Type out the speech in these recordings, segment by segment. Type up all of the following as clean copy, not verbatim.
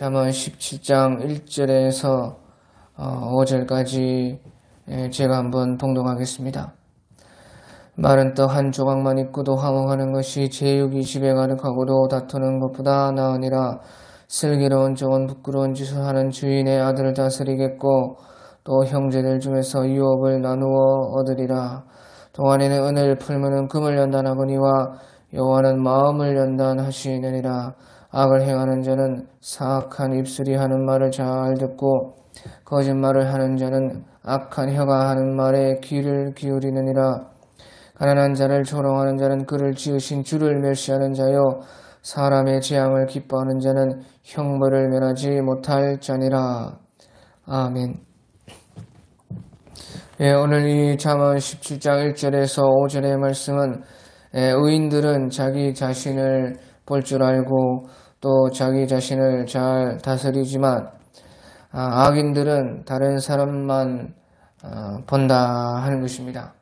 잠언 17장 1절에서 5절까지 제가 한번 봉독하겠습니다. 마른 떡 한 조각만 입고도 화목하는 것이 제육이 집에 가득하고도 다투는 것보다 나으니라. 슬기로운 종은 부끄러운 짓을 하는 주인의 아들을 다스리겠고 또 형제들 중에서 유업을 나누어 얻으리라. 동안에는 은을 풀무는 금을 연단하거니와 여호와는 마음을 연단하시느니라. 악을 행하는 자는 사악한 입술이 하는 말을 잘 듣고 거짓말을 하는 자는 악한 혀가 하는 말에 귀를 기울이느니라. 가난한 자를 조롱하는 자는 그를 지으신 주를 멸시하는 자요 사람의 재앙을 기뻐하는 자는 형벌을 면하지 못할 자니라. 아멘. 오늘 이 잠언 17장 1절에서 5절의 말씀은 의인들은 자기 자신을 볼 줄 알고 또 자기 자신을 잘 다스리지만 악인들은 다른 사람만 본다 하는 것입니다.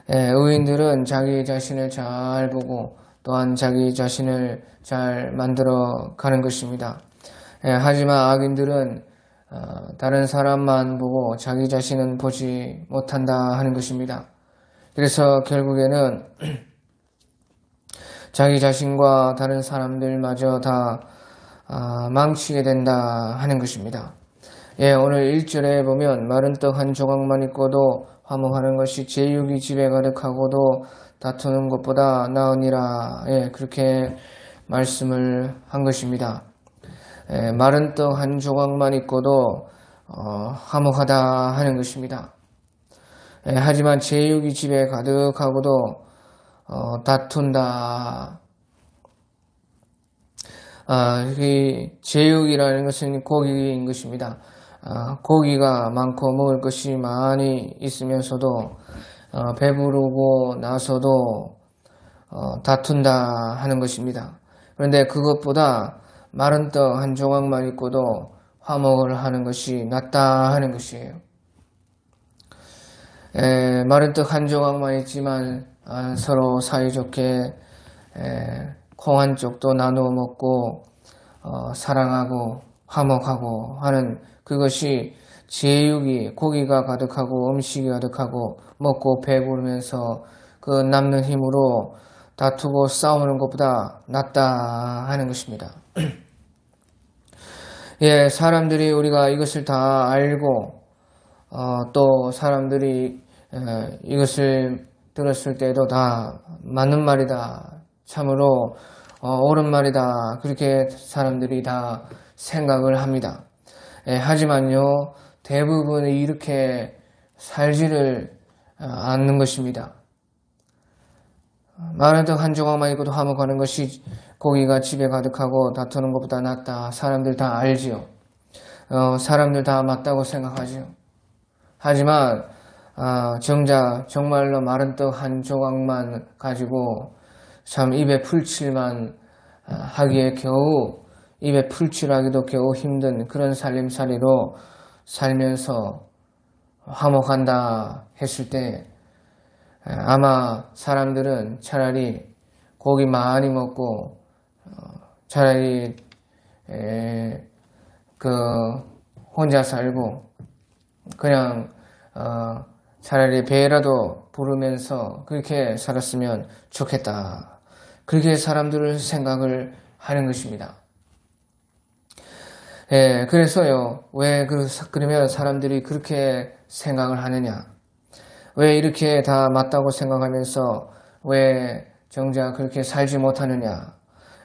의인들은 자기 자신을 잘 보고 또한 자기 자신을 잘 만들어 가는 것입니다. 하지만 악인들은 다른 사람만 보고 자기 자신은 보지 못한다 하는 것입니다. 그래서 결국에는 자기 자신과 다른 사람들마저 다 망치게 된다 하는 것입니다. 오늘 1절에 보면 마른 떡 한 조각만 있고도 화목하는 것이 제육이 집에 가득하고도 다투는 것보다 나으니라. 그렇게 말씀을 한 것입니다. 마른 떡 한 조각만 있고도 화목하다 하는 것입니다. 하지만 제육이 집에 가득하고도 다툰다. 이 제육이라는 것은 고기인 것입니다. 고기가 많고 먹을 것이 많이 있으면서도 배부르고 나서도 다툰다 하는 것입니다. 그런데 그것보다 마른 떡 한 조각만 있고도 화목을 하는 것이 낫다 하는 것이에요. 마른 떡 한 조각만 있지만 서로 사이좋게 콩 한 쪽도 나누어 먹고 사랑하고 화목하고 하는 그것이 제육이 고기가 가득하고 음식이 가득하고 먹고 배부르면서 그 남는 힘으로 다투고 싸우는 것보다 낫다 하는 것입니다. 사람들이 우리가 이것을 다 알고 또 사람들이 이것을 들었을 때도 다 맞는 말이다. 참으로 옳은 말이다. 그렇게 사람들이 다 생각을 합니다. 하지만요, 대부분이 이렇게 살지를 않는 것입니다. 마른 떡 한 조각만 있고도 화목하는 것이 고기가 집에 가득하고 다투는 것보다 낫다. 사람들 다 알지요. 사람들 다 맞다고 생각하지요. 하지만 정작 정말로 마른 떡 한 조각만 가지고 참 입에 풀칠만 하기에 겨우 입에 풀칠하기도 겨우 힘든 그런 살림살이로 살면서 화목한다 했을 때 아마 사람들은 차라리 고기 많이 먹고 차라리 혼자 살고 그냥 차라리 배라도 부르면서 그렇게 살았으면 좋겠다. 그렇게 사람들을 생각을 하는 것입니다. 그래서요, 그러면 사람들이 그렇게 생각을 하느냐? 왜 이렇게 다 맞다고 생각하면서 왜 정작 그렇게 살지 못하느냐?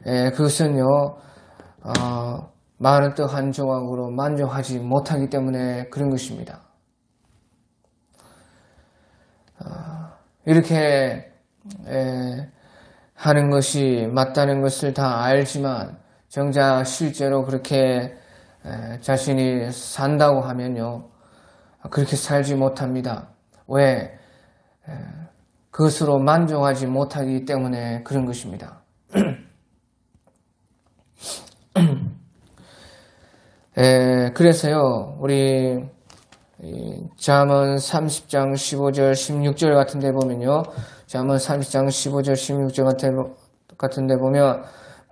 그것은요, 마른 떡 한 조각으로 만족하지 못하기 때문에 그런 것입니다. 이렇게 하는 것이 맞다는 것을 다 알지만 정작 실제로 그렇게 자신이 산다고 하면요, 그렇게 살지 못합니다. 왜? 그것으로 만족하지 못하기 때문에 그런 것입니다. 그래서요, 우리 잠언 30장 15절 16절 같은 데 보면요, 잠언 30장 15절 16절 같은 데 보면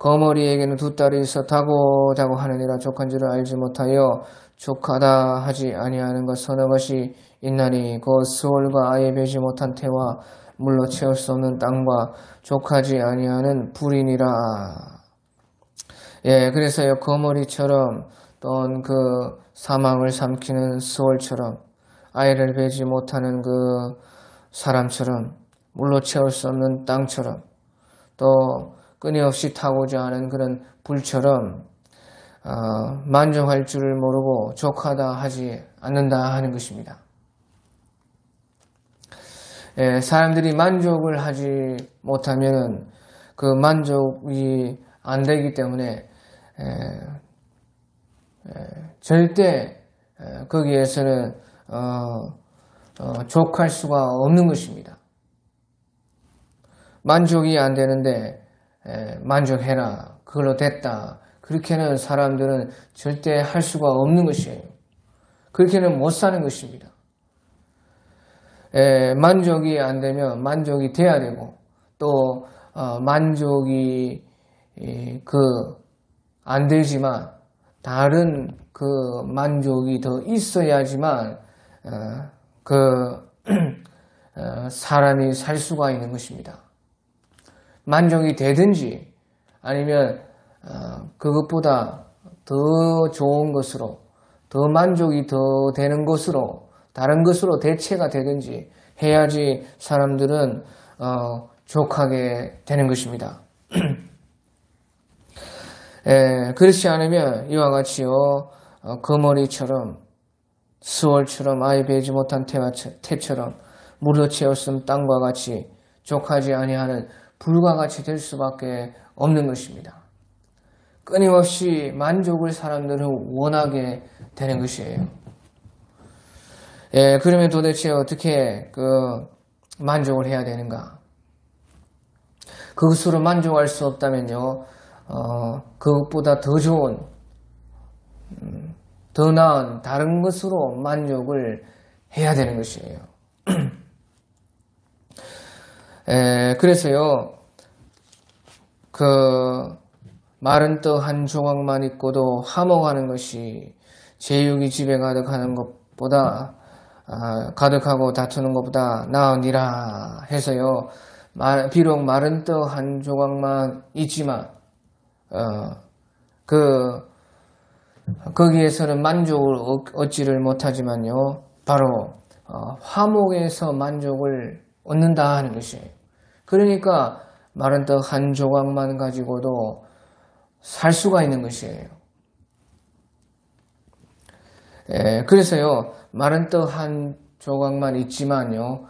거머리에게는 두 딸이 있었다고 자고 하느니라. 족한 줄을 알지 못하여 족하다 하지 아니하는 것 서너 것이 있나니 그 스올과 아예 베지 못한 태와 물로 채울 수 없는 땅과 족하지 아니하는 불이니라. 예, 그래서요, 거머리처럼 또는 그 사망을 삼키는 스올처럼 아이를 베지 못하는 그 사람처럼 물로 채울 수 없는 땅처럼 또 끊임없이 타고자 하는 그런 불처럼 만족할 줄을 모르고 족하다 하지 않는다 하는 것입니다. 예, 사람들이 만족을 하지 못하면 그 만족이 안 되기 때문에 절대 거기에서는 족할 수가 없는 것입니다. 만족이 안 되는데 만족해라, 그걸로 됐다, 그렇게는 사람들은 절대 할 수가 없는 것이에요. 그렇게는 못 사는 것입니다. 만족이 안 되면 만족이 돼야 되고 또 만족이 안 되지만 다른 그 만족이 더 있어야지만 사람이 살 수가 있는 것입니다. 만족이 되든지 아니면 그것보다 더 좋은 것으로 더 만족이 더 되는 것으로 다른 것으로 대체가 되든지 해야지 사람들은 족하게 되는 것입니다. 그렇지 않으면 이와 같이요, 거머리처럼 스월처럼 아이 베지 못한 태처럼 물로 채웠음 땅과 같이 족하지 아니하는 불과 같이 될 수밖에 없는 것입니다. 끊임없이 만족을 사람들은 원하게 되는 것이에요. 그러면 도대체 어떻게 만족을 해야 되는가? 그것으로 만족할 수 없다면요, 그것보다 더 좋은, 더 나은 다른 것으로 만족을 해야 되는 것이에요. 그래서요, 마른 떡 한 조각만 있고도 화목하는 것이 제육이 집에 가득하는 것보다 가득하고 다투는 것보다 나으니라 해서요, 비록 마른 떡 한 조각만 있지만 거기에서는 만족을 얻지를 못하지만요, 바로 화목에서 만족을 얻는다 하는 것이에요. 그러니까 마른 떡 한 조각만 가지고도 살 수가 있는 것이에요. 그래서요, 마른 떡 한 조각만 있지만요,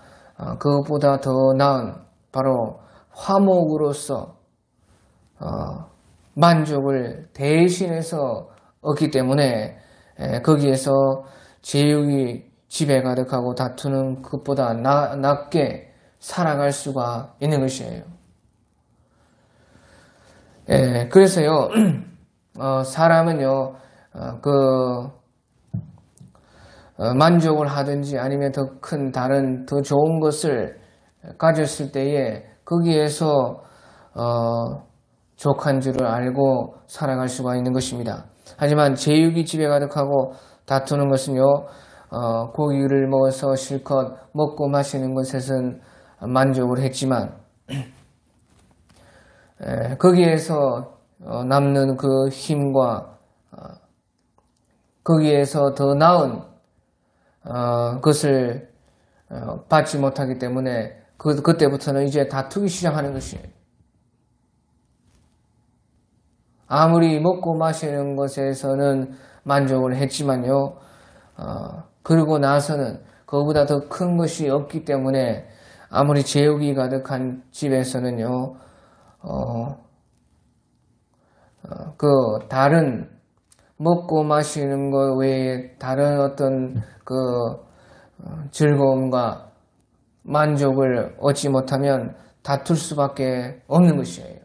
그것보다 더 나은 바로 화목으로서 만족을 대신해서 얻기 때문에 거기에서 제육이 집에 가득하고 다투는 것보다 낮게 살아갈 수가 있는 것이에요. 그래서요, 사람은요, 만족을 하든지 아니면 더 큰 다른 더 좋은 것을 가졌을 때에 거기에서 족한 줄을 알고 살아갈 수가 있는 것입니다. 하지만 제육이 집에 가득하고 다투는 것은요, 고기를 먹어서 실컷 먹고 마시는 것에선 만족을 했지만 거기에서 남는 그 힘과 거기에서 더 나은 것을 받지 못하기 때문에 그때부터는 이제 다투기 시작하는 것이에요. 아무리 먹고 마시는 것에서는 만족을 했지만요, 그러고 나서는 그거보다 더 큰 것이 없기 때문에 아무리 제육이 가득한 집에서는요, 다른 먹고 마시는 것 외에 다른 어떤 즐거움과 만족을 얻지 못하면 다툴 수밖에 없는 것이에요.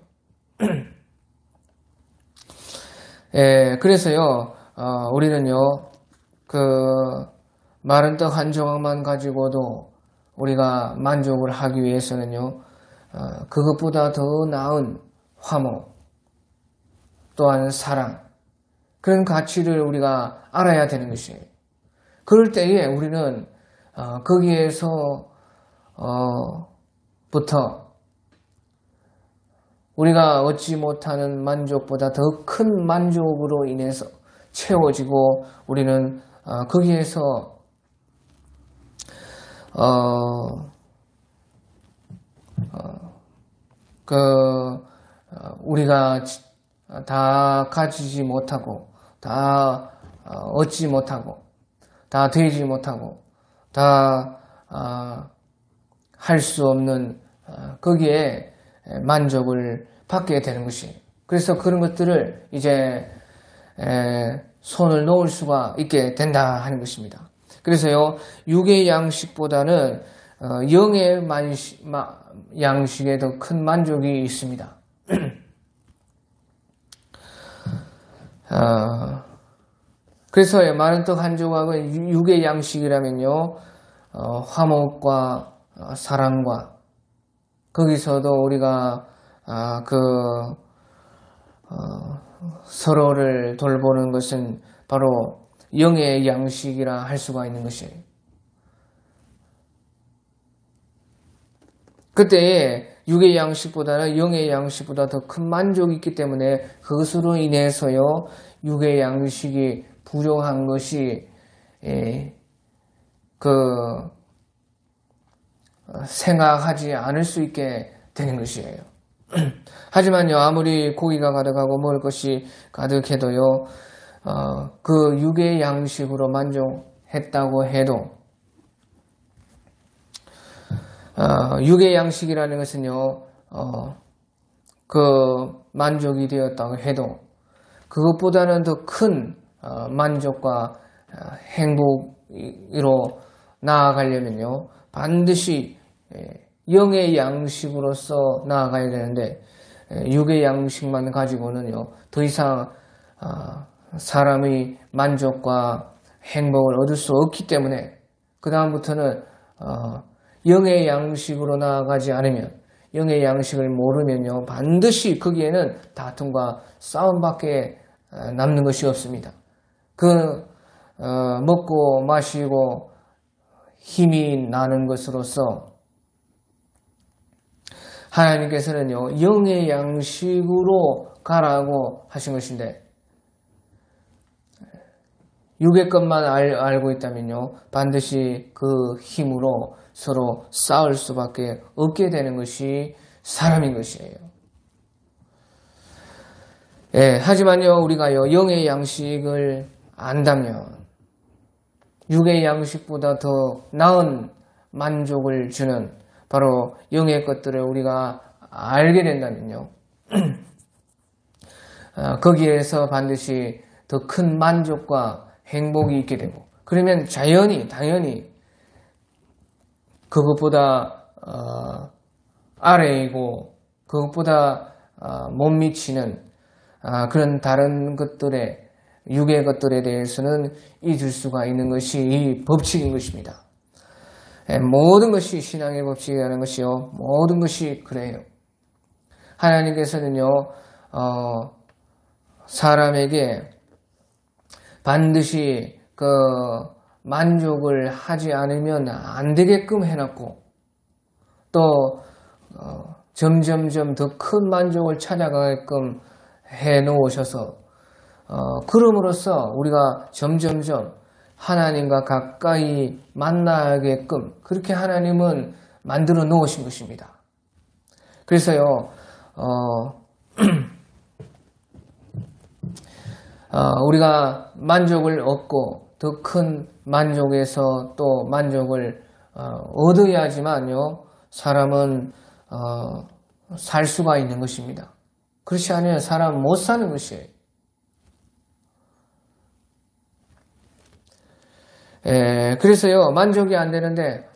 그래서요, 우리는요, 마른 떡 한 조각만 가지고도 우리가 만족을 하기 위해서는요, 그것보다 더 나은 화목, 또한 사랑, 그런 가치를 우리가 알아야 되는 것이에요. 그럴 때에 우리는 거기에서 부터 우리가 얻지 못하는 만족보다 더 큰 만족으로 인해서 채워지고 우리는 거기에서 우리가 다 가지지 못하고 다 얻지 못하고 다 되지 못하고 다 할 수 없는 거기에 만족을 받게 되는 것이. 그래서 그런 것들을 이제 손을 놓을 수가 있게 된다 하는 것입니다. 그래서요, 육의 양식보다는 영의 양식에 더 큰 만족이 있습니다. 그래서 마른 떡 한 조각은 육의 양식이라면요, 화목과 사랑과 거기서도 우리가 서로를 돌보는 것은 바로 영의 양식이라 할 수가 있는 것이에요. 그때에 육의 양식보다는 영의 양식보다 더 큰 만족이 있기 때문에 그것으로 인해서요, 육의 양식이 부족한 것이 생각하지 않을 수 있게 되는 것이에요. 하지만요, 아무리 고기가 가득하고 먹을 것이 가득해도요, 그 육의 양식으로 만족했다고 해도, 육의 양식이라는 것은요, 그 만족이 되었다고 해도 그것보다는 더 큰 만족과 행복으로 나아가려면요, 반드시 영의 양식으로서 나아가야 되는데, 육의 양식만 가지고는요, 더 이상 사람의 만족과 행복을 얻을 수 없기 때문에 그 다음부터는 영의 양식으로 나아가지 않으면, 영의 양식을 모르면요, 반드시 거기에는 다툼과 싸움밖에 남는 것이 없습니다. 먹고 마시고 힘이 나는 것으로서 하나님께서는요, 영의 양식으로 가라고 하신 것인데, 육의 것만 알고 있다면요, 반드시 그 힘으로 서로 싸울 수밖에 없게 되는 것이 사람인 것이에요. 하지만요, 우리가요, 영의 양식을 안다면, 육의 양식보다 더 나은 만족을 주는 바로 영의 것들을 우리가 알게 된다면요, 거기에서 반드시 더 큰 만족과 행복이 있게 되고, 그러면 당연히 그것보다 아래이고 그것보다 못 미치는 그런 다른 것들의 육의 것들에 대해서는 잊을 수가 있는 것이 이 법칙인 것입니다. 모든 것이 신앙의 법칙이라는 것이요, 모든 것이 그래요. 하나님께서는요, 사람에게 반드시 만족을 하지 않으면 안 되게끔 해놨고, 또 점점점 더 큰 만족을 찾아가게끔 해놓으셔서, 그럼으로써 우리가 점점점 하나님과 가까이 만나게끔 그렇게 하나님은 만들어 놓으신 것입니다. 그래서요, 우리가 만족을 얻고 더 큰 만족에서 또 만족을 얻어야지만요, 사람은 살 수가 있는 것입니다. 그렇지 않으면 사람은 못 사는 것이에요. 그래서요, 만족이 안 되는데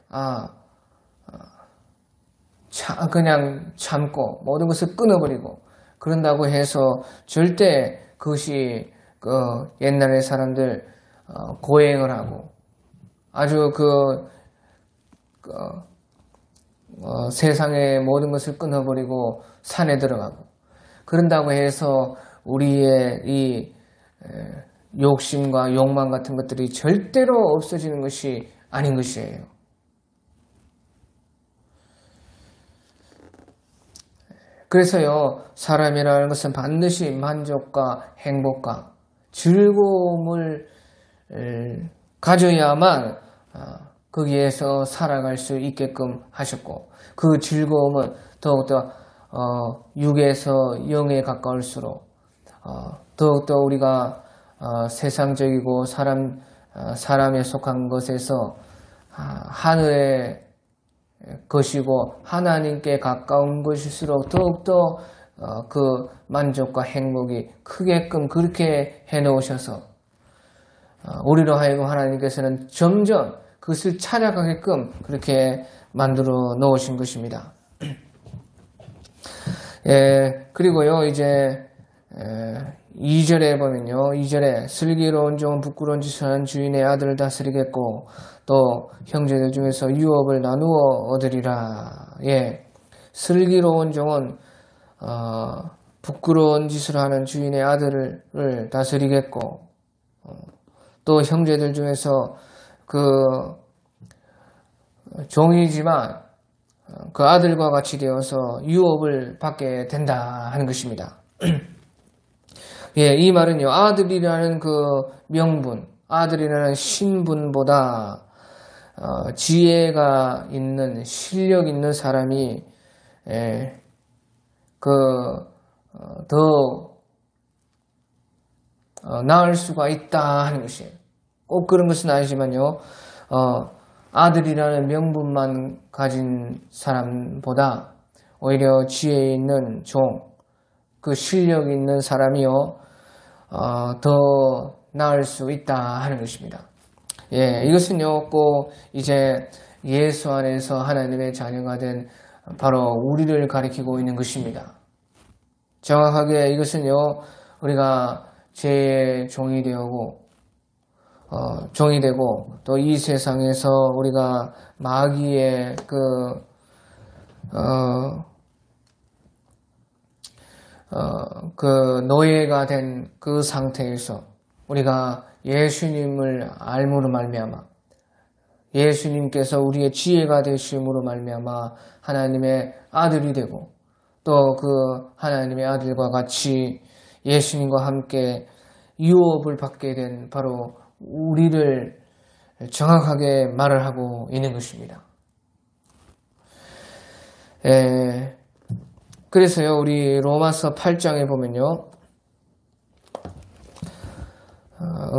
그냥 참고 모든 것을 끊어버리고 그런다고 해서 절대 그것이 옛날에 사람들 고행을 하고 아주 세상의 모든 것을 끊어버리고 산에 들어가고 그런다고 해서 우리의 이 욕심과 욕망 같은 것들이 절대로 없어지는 것이 아닌 것이에요. 그래서요, 사람이라는 것은 반드시 만족과 행복과 즐거움을 가져야만 거기에서 살아갈 수 있게끔 하셨고, 그 즐거움은 더욱더 육에서 영에 가까울수록 더욱더 우리가 세상적이고 사람에 속한 것에서 하늘의 것이고 하나님께 가까운 것일수록 더욱더 그 만족과 행복이 크게끔 그렇게 해놓으셔서 우리로 하여금 하나님께서는 점점 그것을 찾아가게끔 그렇게 만들어 놓으신 것입니다. 그리고요, 이제 2절에 보면요, 2절에 슬기로운 종은 부끄러운 짓을 하는 주인의 아들을 다스리겠고 또 형제들 중에서 유업을 나누어 얻으리라. 슬기로운 종은 부끄러운 짓을 하는 주인의 아들을 다스리겠고 또 형제들 중에서 그 종이지만 그 아들과 같이 되어서 유업을 받게 된다 하는 것입니다. 이 말은요, 아들이라는 그 명분, 아들이라는 신분보다 지혜가 있는, 실력 있는 사람이 더 나을 수가 있다 하는 것이에요. 꼭 그런 것은 아니지만요, 아들이라는 명분만 가진 사람보다 오히려 지혜 있는 종, 그 실력 있는 사람이요, 더 나을 수 있다 하는 것입니다. 이것은요, 꼭 이제 예수 안에서 하나님의 자녀가 된 바로 우리를 가리키고 있는 것입니다. 정확하게 이것은요, 우리가 죄의 종이 되고 또 이 세상에서 우리가 마귀의 그 노예가 된 그 상태에서 우리가 예수님을 알므로 말미암아 예수님께서 우리의 지혜가 되심으로 말미암아 하나님의 아들이 되고 또 그 하나님의 아들과 같이 예수님과 함께 유업을 받게 된 바로 우리를 정확하게 말을 하고 있는 것입니다. 그래서요, 우리 로마서 8장에 보면요,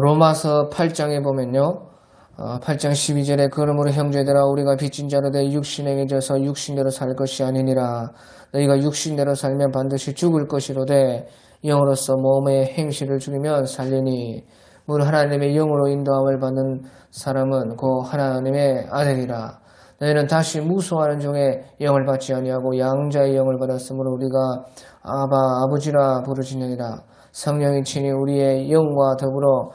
로마서 8장에 보면요, 8장 12절에 그러므로 형제들아 우리가 빚진 자로 되 육신에게 져서 육신대로 살 것이 아니니라. 너희가 육신대로 살면 반드시 죽을 것이로되 영으로서 몸의 행실을 죽이면 살리니 물 하나님의 영으로 인도함을 받는 사람은 곧 하나님의 아들이라. 너희는 다시 무수하는 종의 영을 받지 아니하고 양자의 영을 받았으므로 우리가 아바 아버지라 부르짖느니라. 성령이 친히 우리의 영과 더불어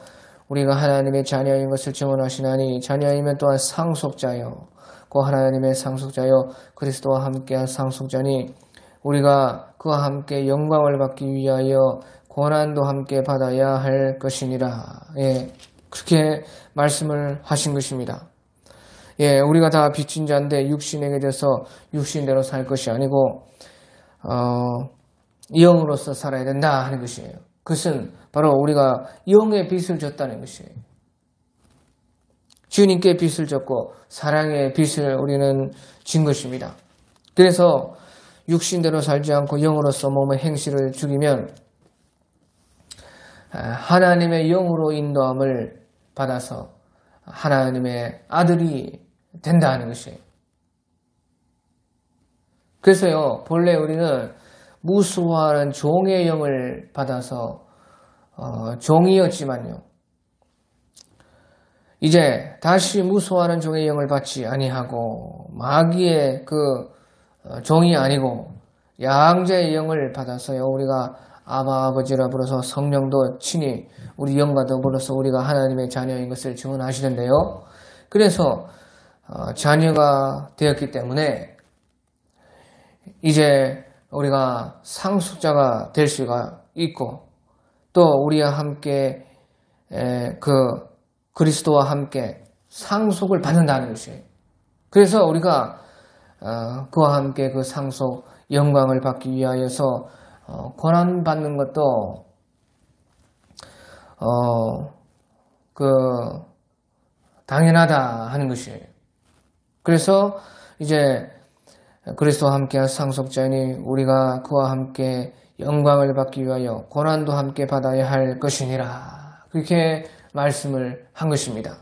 우리가 하나님의 자녀인 것을 증언하시나니 자녀이면 또한 상속자요 곧 하나님의 상속자요 그리스도와 함께한 상속자니 우리가 그와 함께 영광을 받기 위하여 고난도 함께 받아야 할 것이니라. 그렇게 말씀을 하신 것입니다. 우리가 다 빚진 자인데 육신에게 져서 육신대로 살 것이 아니고 영으로서 살아야 된다 하는 것이에요. 그것은 바로 우리가 영의 빚을 졌다는 것이에요. 주님께 빚을 졌고 사랑의 빚을 우리는 진 것입니다. 그래서 육신대로 살지 않고 영으로서 몸의 행실을 죽이면 하나님의 영으로 인도함을 받아서 하나님의 아들이 된다 하는 것이에요. 그래서요, 본래 우리는 무수하는 종의 영을 받아서 종이었지만요, 이제 다시 무수하는 종의 영을 받지 아니하고 마귀의 그 종이 아니고 양자의 영을 받아서요, 우리가 아바 아버지라 불러서 성령도 친히 우리 영과 더불어서 우리가 하나님의 자녀인 것을 증언하시는데요. 그래서 자녀가 되었기 때문에 이제 우리가 상속자가 될 수가 있고 또 우리와 함께 그리스도와 함께 상속을 받는다는 것이에요. 그래서 우리가 그와 함께 그 상속 영광을 받기 위하여서 고난 받는 것도 당연하다 하는 것이에요. 그래서 이제 그리스도와 함께한 상속자니 우리가 그와 함께 영광을 받기 위하여 고난도 함께 받아야 할 것이니라. 그렇게 말씀을 한 것입니다.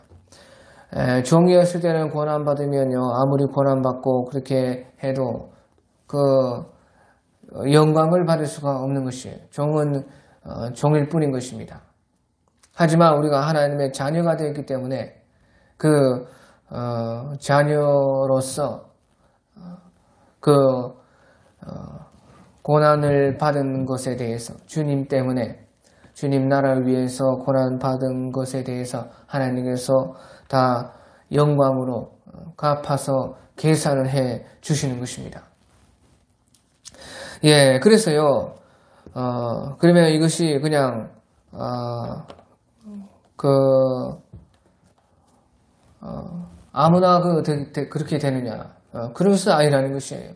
종이었을 때는 고난받으면요, 아무리 고난받고 그렇게 해도 그 영광을 받을 수가 없는 것이에요. 종은 종일 뿐인 것입니다. 하지만 우리가 하나님의 자녀가 되었기 때문에 그 자녀로서 그 고난을 받은 것에 대해서 주님 때문에 주님 나라를 위해서 고난받은 것에 대해서 하나님께서 다 영광으로 갚아서 계산을 해 주시는 것입니다. 예, 그래서요, 그러면 이것이 그냥, 아무나 그렇게 되느냐. 그런 것은 아니라는 것이에요.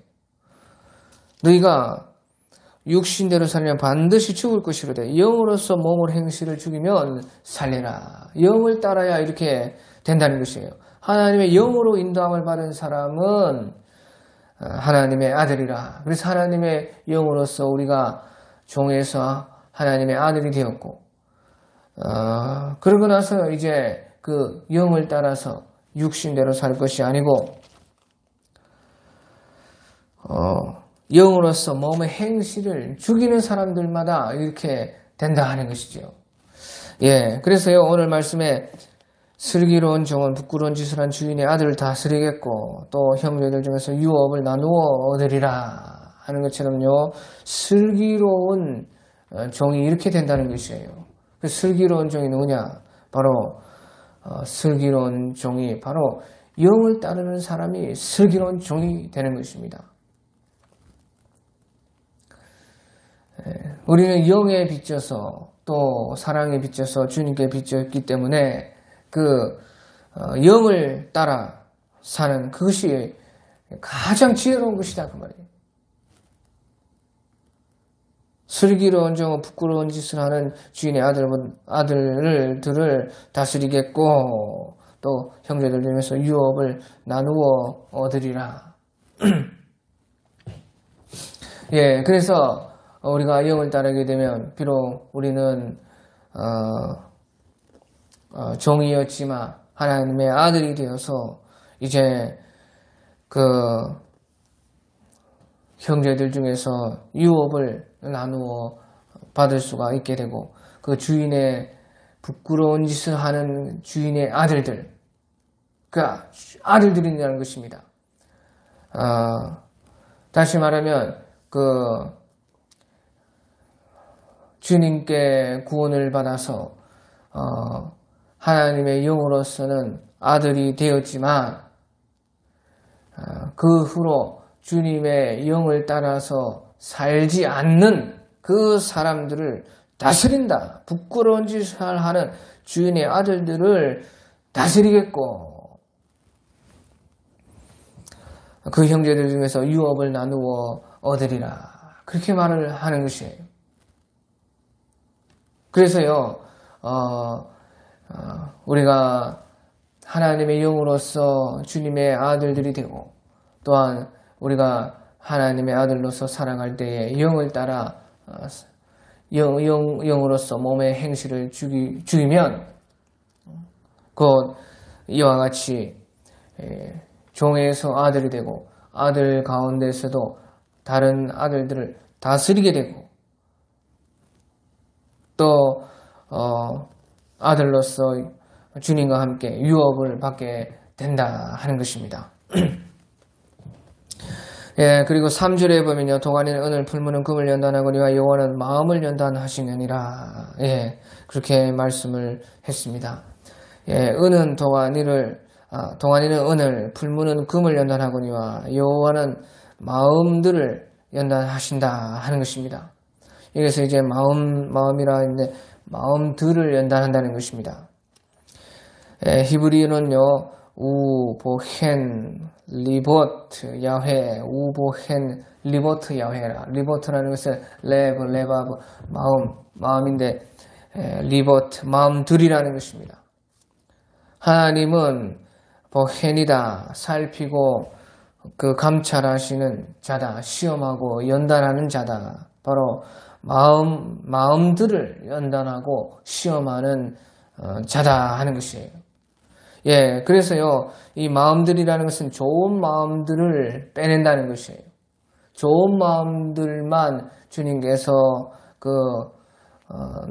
너희가 육신대로 살려면 반드시 죽을 것이로되 영으로서 몸을 행실을 죽이면 살리라. 영을 따라야 이렇게 된다는 것이에요. 하나님의 영으로 인도함을 받은 사람은 하나님의 아들이라. 그래서 하나님의 영으로서 우리가 종에서 하나님의 아들이 되었고, 그러고 나서 이제 그 영을 따라서 육신대로 살 것이 아니고 영으로서 몸의 행실을 죽이는 사람들마다 이렇게 된다 하는 것이죠. 예, 그래서요 오늘 말씀에 슬기로운 종은 부끄러운 짓을 한 주인의 아들을 다스리겠고 또 형제들 중에서 유업을 나누어 얻으리라 하는 것처럼요, 슬기로운 종이 이렇게 된다는 것이에요. 그 슬기로운 종이 누구냐? 바로 슬기로운 종이 바로 영을 따르는 사람이 슬기로운 종이 되는 것입니다. 우리는 영에 비춰서 또 사랑에 비춰서 주님께 비쳤기 때문에 그 영을 따라 사는 그것이 가장 지혜로운 것이다 그 말이에요. 슬기로운 종은 부끄러운 짓을 하는 주인의 아들들을 다스리겠고 또 형제들 중에서 유업을 나누어 얻으리라. 예, 그래서 우리가 영을 따르게 되면 비록 우리는 종이었지만 하나님의 아들이 되어서 이제 그 형제들 중에서 유업을 나누어 받을 수가 있게 되고 그 주인의 부끄러운 짓을 하는 주인의 아들들, 그 아들들이라는 것입니다. 다시 말하면 그 주님께 구원을 받아서 하나님의 영으로서는 아들이 되었지만 그 후로 주님의 영을 따라서 살지 않는 그 사람들을 다스린다. 부끄러운 짓을 하는 주인의 아들들을 다스리겠고 그 형제들 중에서 유업을 나누어 얻으리라. 그렇게 말을 하는 것이에요. 그래서요, 우리가 하나님의 영으로서 주님의 아들들이 되고 또한 우리가 하나님의 아들로서 살아갈 때에 영을 따라 영으로서 몸의 행실을 죽이면 곧 이와 같이 종에서 아들이 되고 아들 가운데서도 다른 아들들을 다스리게 되고 또 아들로서 주님과 함께 유업을 받게 된다 하는 것입니다. 예, 그리고 3절에 보면요, 동안에는 은을 풀무는 금을 연단하거니와 여호와는 마음을 연단하시느니라. 예, 그렇게 말씀을 했습니다. 예, 은은 동안에는 은을 풀무는 금을 연단하거니와 여호와는 마음들을 연단하신다 하는 것입니다. 이래서 이제 마음이라 했는데 마음들을 연단한다는 것입니다. 히브리어는요, 우보헨 리보트 야훼, 우보헨 리보트 야훼라. 리보트라는 것은 레바브 마음인데 리보트 마음들이라는 것입니다. 하나님은 보헨이다, 살피고 그 감찰하시는 자다, 시험하고 연단하는 자다. 바로 마음들을 연단하고 시험하는 자다 하는 것이에요. 예, 그래서요, 이 마음들이라는 것은 좋은 마음들을 빼낸다는 것이에요. 좋은 마음들만 주님께서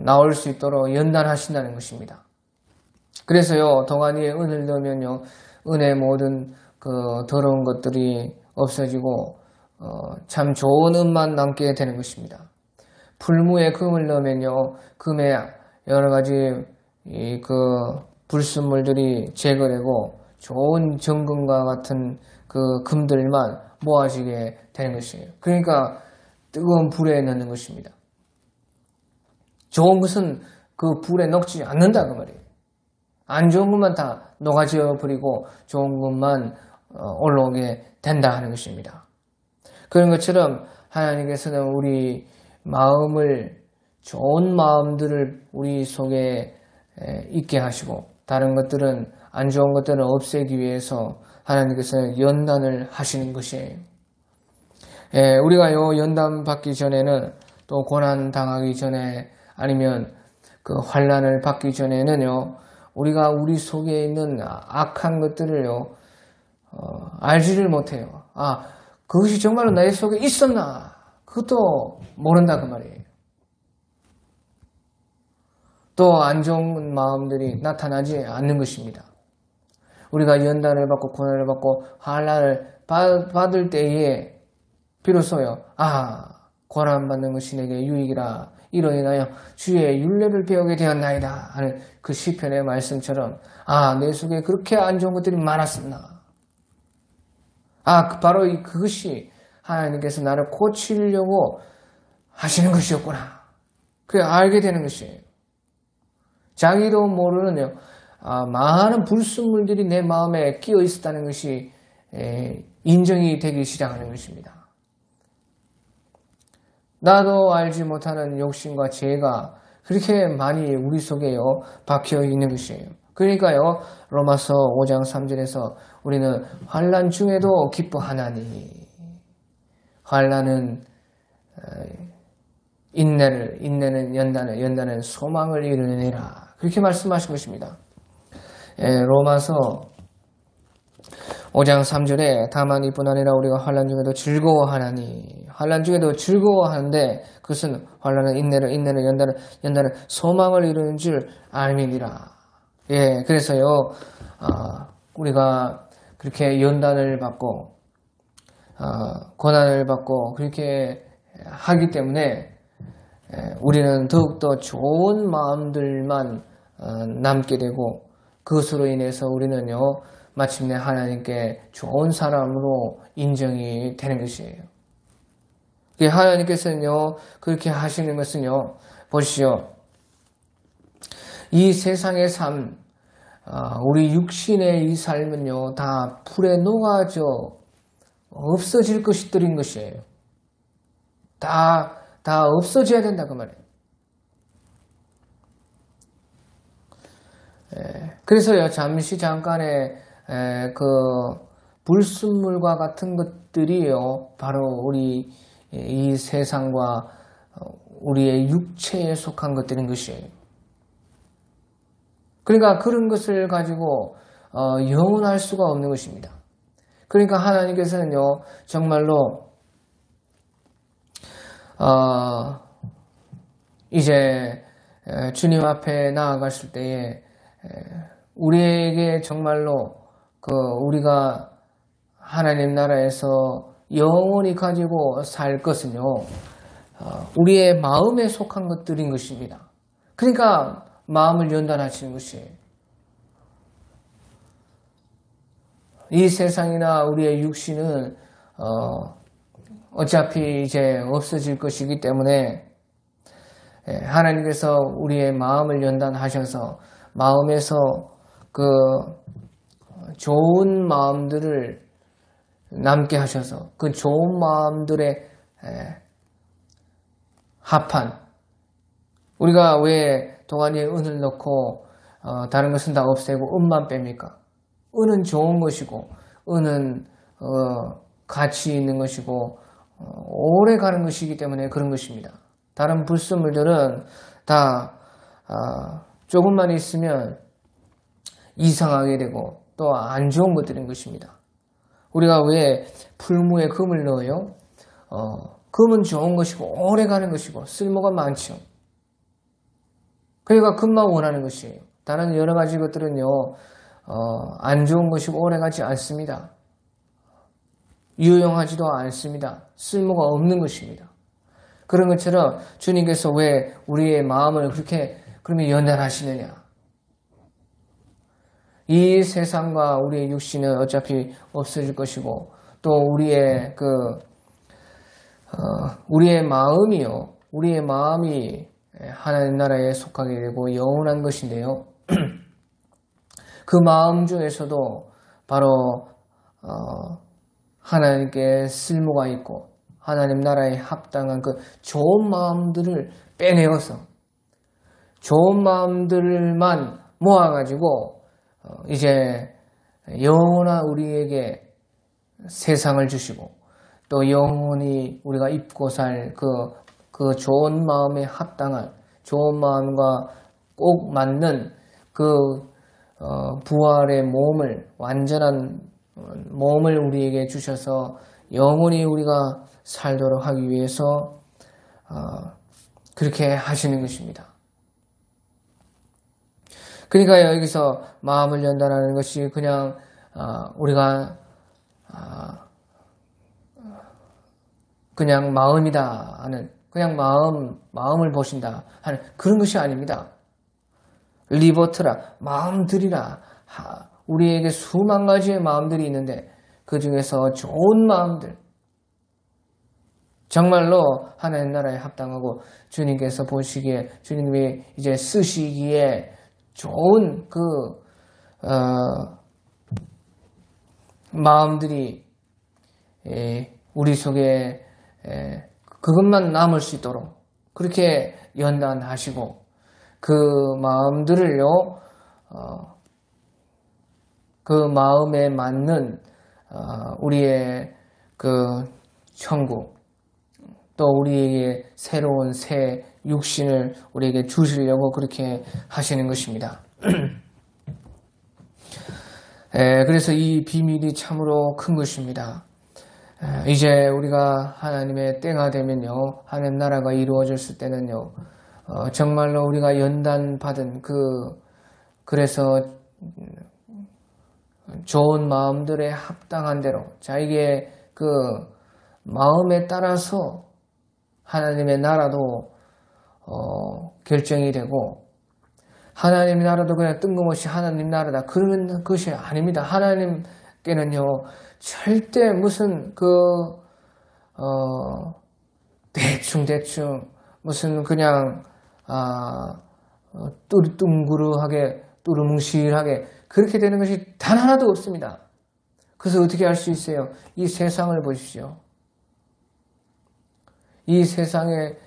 나올 수 있도록 연단하신다는 것입니다. 그래서요, 동안이에 은을 넣으면요, 은의 모든 더러운 것들이 없어지고, 참 좋은 은만 남게 되는 것입니다. 풀무에 금을 넣으면요, 금에 여러 가지 불순물들이 제거되고 좋은 정금과 같은 금들만 모아지게 되는 것이에요. 그러니까 뜨거운 불에 넣는 것입니다. 좋은 것은 그 불에 녹지 않는다 그 말이에요. 안 좋은 것만 다 녹아져 버리고 좋은 것만 올라오게 된다 하는 것입니다. 그런 것처럼 하나님께서는 우리 마음을, 좋은 마음들을 우리 속에 있게 하시고 다른 것들은, 안 좋은 것들은 없애기 위해서 하나님께서는 연단을 하시는 것이에요. 우리가요, 연단 받기 전에는, 또 고난 당하기 전에, 아니면 환난을 받기 전에는요, 우리가 우리 속에 있는 악한 것들을요, 알지를 못해요. 그것이 정말로 내 속에 있었나? 그것도 모른다 그 말이에요. 또 안 좋은 마음들이 나타나지 않는 것입니다. 우리가 연단을 받고 고난을 받고 환난을 받을 때에 비로소요, 고난받는 것이 내게 유익이라, 이로 인하여 주의 율례를 배우게 되었나이다 하는 그 시편의 말씀처럼, 내 속에 그렇게 안 좋은 것들이 많았었나. 바로 그것이 하나님께서 나를 고치려고 하시는 것이었구나. 그래 알게 되는 것이에요. 자기도 모르는 많은 불순물들이 내 마음에 끼어 있었다는 것이 인정이 되기 시작하는 것입니다. 나도 알지 못하는 욕심과 죄가 그렇게 많이 우리 속에요 박혀 있는 것이에요. 그러니까요, 로마서 5장 3절에서 우리는 환난 중에도 기뻐하나니, 환난은 인내는 연단은 소망을 이루느니라, 그렇게 말씀하신 것입니다. 로마서 5장 3절에 다만 이뿐 아니라 우리가 환난 중에도 즐거워하나니, 환난 중에도 즐거워하는데 그것은 환난은 인내는 연단은 소망을 이루는 줄 알미니라. 그래서요, 우리가 그렇게 연단을 받고 고난을 받고 그렇게 하기 때문에 우리는 더욱더 좋은 마음들만 남게 되고, 그것으로 인해서 우리는요, 마침내 하나님께 좋은 사람으로 인정이 되는 것이에요. 하나님께서는요, 그렇게 하시는 것은요, 보시오, 이 세상의 삶, 우리 육신의 이 삶은요, 다 불에 녹아져 없어질 것들인 것이에요. 다 없어져야 된다 그 말이에요. 그래서요, 잠깐의 불순물과 같은 것들이요, 바로 우리 이 세상과 우리의 육체에 속한 것들인 것이에요. 그러니까 그런 것을 가지고 영원할 수가 없는 것입니다. 그러니까 하나님께서는요, 정말로 이제 주님 앞에 나아갔을 때에 우리에게 정말로 우리가 하나님 나라에서 영원히 가지고 살 것은요, 우리의 마음에 속한 것들인 것입니다. 그러니까 마음을 연단하시는 것이에요. 이 세상이나 우리의 육신은 어차피 이제 없어질 것이기 때문에 하나님께서 우리의 마음을 연단하셔서 마음에서 그 좋은 마음들을 남게 하셔서 그 좋은 마음들의 합한, 우리가 왜 동안이에 은을 넣고 다른 것은 다 없애고 은만 뺍니까? 은은 좋은 것이고 은은 가치 있는 것이고 오래 가는 것이기 때문에 그런 것입니다. 다른 불순물들은 다 조금만 있으면 이상하게 되고 또 안 좋은 것들인 것입니다. 우리가 왜 풀무에 금을 넣어요? 금은 좋은 것이고 오래 가는 것이고 쓸모가 많죠. 그러니까 금만 원하는 것이에요. 다른 여러 가지 것들은요, 안 좋은 것이고 오래 가지 않습니다. 유용하지도 않습니다. 쓸모가 없는 것입니다. 그런 것처럼 주님께서 왜 우리의 마음을 그렇게 그러면 연단하시느냐? 이 세상과 우리의 육신은 어차피 없어질 것이고 또 우리의 마음이요, 우리의 마음이 하나님 나라에 속하게 되고 영원한 것인데요. 그 마음 중에서도 바로 하나님께 쓸모가 있고 하나님 나라에 합당한 그 좋은 마음들을 빼내어서 좋은 마음들만 모아가지고 이제 영원한 우리에게 세상을 주시고 또 영원히 우리가 입고 살 그 좋은 마음에 합당한 좋은 마음과 꼭 맞는 그 부활의 몸을, 완전한 몸을 우리에게 주셔서 영원히 우리가 살도록 하기 위해서 그렇게 하시는 것입니다. 그러니까 여기서 마음을 연단하는 것이 그냥 우리가 그냥 마음이다 하는, 그냥 마음을 보신다 하는 그런 것이 아닙니다. 리버트라, 마음들이라, 우리에게 수만 가지의 마음들이 있는데 그 중에서 좋은 마음들, 정말로 하나님 나라에 합당하고 주님께서 보시기에, 주님이 이제 쓰시기에 좋은 마음들이 우리 속에 그것만 남을 수 있도록 그렇게 연단하시고 그 마음들을요, 그 마음에 맞는 우리의 그 천국, 또 우리에게 새로운 새 육신을 우리에게 주시려고 그렇게 하시는 것입니다. 그래서 이 비밀이 참으로 큰 것입니다. 이제 우리가 하나님의 때가 되면요, 하나님 나라가 이루어졌을 때는요, 정말로 우리가 연단받은 그래서 좋은 마음들에 합당한 대로 자기의 그 마음에 따라서 하나님의 나라도 결정이 되고, 하나님의 나라도 그냥 뜬금없이 하나님 나라다 그런 것이 아닙니다. 하나님께는요 절대 무슨 대충 무슨 그냥 뚱그르하게 뚜루뭉실하게 그렇게 되는 것이 단 하나도 없습니다. 그래서 어떻게 할 수 있어요? 이 세상을 보십시오. 이 세상의